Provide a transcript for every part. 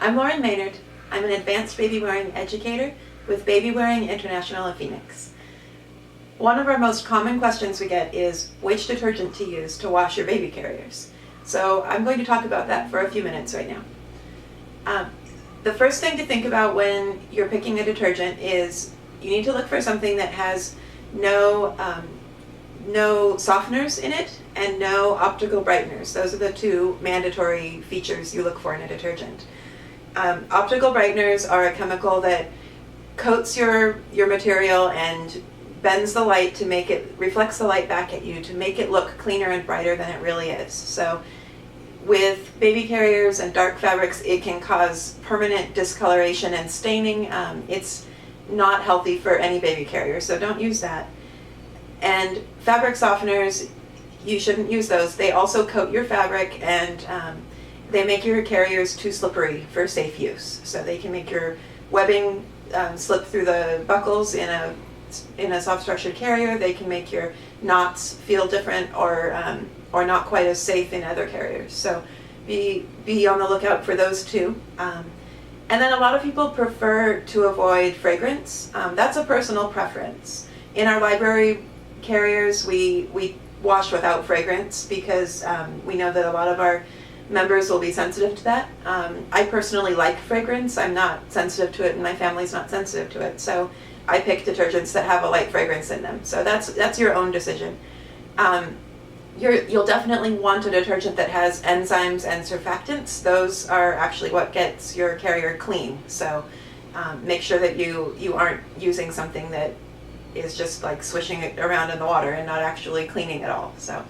I'm Lauren Maynard. I'm an advanced baby wearing educator with Baby Wearing International of Phoenix. One of our most common questions we get is which detergent to use to wash your baby carriers. So I'm going to talk about that for a few minutes right now. The first thing to think about when you're picking a detergent is you need to look for something that has no softeners in it and no optical brighteners. Those are the two mandatory features you look for in a detergent. Optical brighteners are a chemical that coats your material and bends the light to make it, reflects the light back at you to make it look cleaner and brighter than it really is. So with baby carriers and dark fabrics, it can cause permanent discoloration and staining. It's not healthy for any baby carrier, so don't use that. And fabric softeners, you shouldn't use those. They also coat your fabric and they make your carriers too slippery for safe use. So they can make your webbing slip through the buckles in a soft structured carrier. They can make your knots feel different or not quite as safe in other carriers. So be on the lookout for those too. And then a lot of people prefer to avoid fragrance. That's a personal preference. In our library carriers, we wash without fragrance because we know that a lot of our members will be sensitive to that. I personally like fragrance. I'm not sensitive to it and my family's not sensitive to it. So I pick detergents that have a light fragrance in them. So that's your own decision. You'll definitely want a detergent that has enzymes and surfactants. Those are actually what gets your carrier clean. So make sure that you aren't using something that is just like swishing it around in the water and not actually cleaning at all. So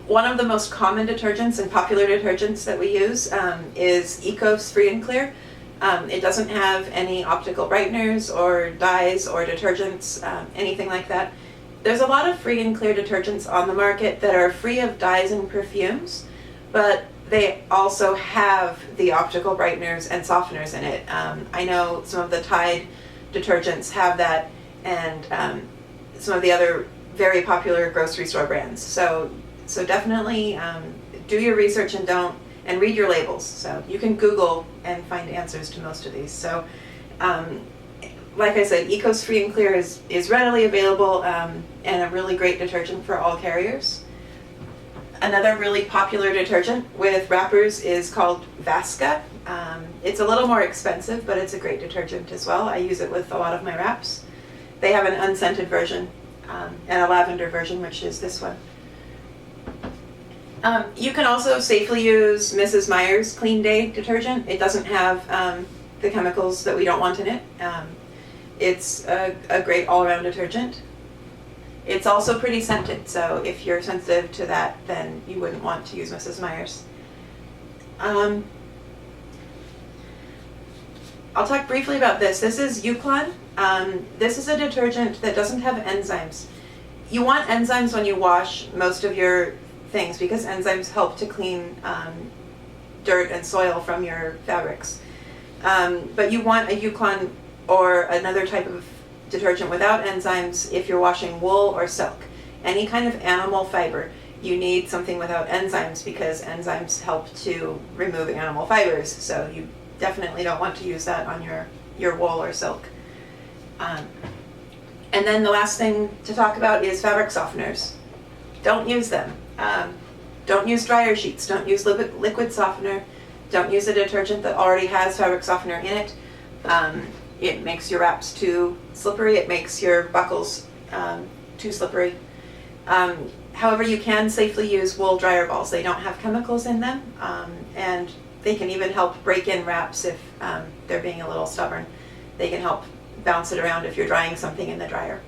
one of the most common detergents and popular detergents that we use is Ecos Free and Clear. It doesn't have any optical brighteners or dyes or detergents, anything like that. There's a lot of free and clear detergents on the market that are free of dyes and perfumes, but they also have the optical brighteners and softeners in it. I know some of the Tide detergents have that, and some of the other very popular grocery store brands. So definitely do your research and read your labels. So you can Google and find answers to most of these. So like I said, Ecos Free and Clear is readily available and a really great detergent for all carriers. Another really popular detergent with wrappers is called Vasca. It's a little more expensive, but it's a great detergent as well. I use it with a lot of my wraps. They have an unscented version and a lavender version, which is this one. You can also safely use Mrs. Meyer's Clean Day detergent. It doesn't have the chemicals that we don't want in it. It's a great all-around detergent. It's also pretty scented, so if you're sensitive to that, then you wouldn't want to use Mrs. Meyer's. I'll talk briefly about this. This is Euclon. This is a detergent that doesn't have enzymes. You want enzymes when you wash most of your things because enzymes help to clean dirt and soil from your fabrics. But you want a Euclon or another type of detergent without enzymes if you're washing wool or silk. Any kind of animal fiber, you need something without enzymes because enzymes help to remove animal fibers. So you definitely don't want to use that on your wool or silk. And then the last thing to talk about is fabric softeners. Don't use them. Don't use dryer sheets. Don't use liquid softener. Don't use a detergent that already has fabric softener in it. It makes your wraps too slippery. It makes your buckles too slippery. However, you can safely use wool dryer balls. They don't have chemicals in them, and they can even help break in wraps if they're being a little stubborn. They can help bounce it around if you're drying something in the dryer.